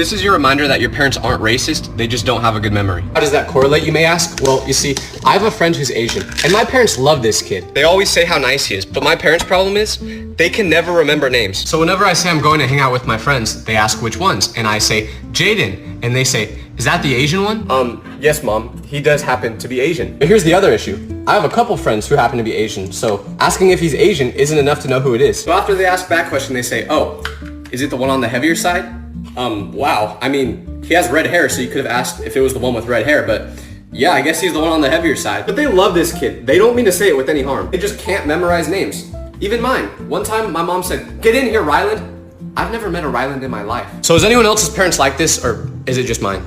This is your reminder that your parents aren't racist, they just don't have a good memory. How does that correlate, you may ask? Well, you see, I have a friend who's Asian, and my parents love this kid. They always say how nice he is, but my parents' problem is, they can never remember names. So whenever I say I'm going to hang out with my friends, they ask which ones, and I say, Jaden, and they say, is that the Asian one? Yes, Mom. He does happen to be Asian. But here's the other issue. I have a couple friends who happen to be Asian, so asking if he's Asian isn't enough to know who it is. So after they ask that question, they say, oh, is it the one on the heavier side? Wow. I mean, he has red hair, so you could have asked if it was the one with red hair, but yeah, I guess he's the one on the heavier side. But they love this kid. They don't mean to say it with any harm. They just can't memorize names. Even mine. One time, my mom said, get in here, Ryland. I've never met a Ryland in my life. So is anyone else's parents like this, or is it just mine?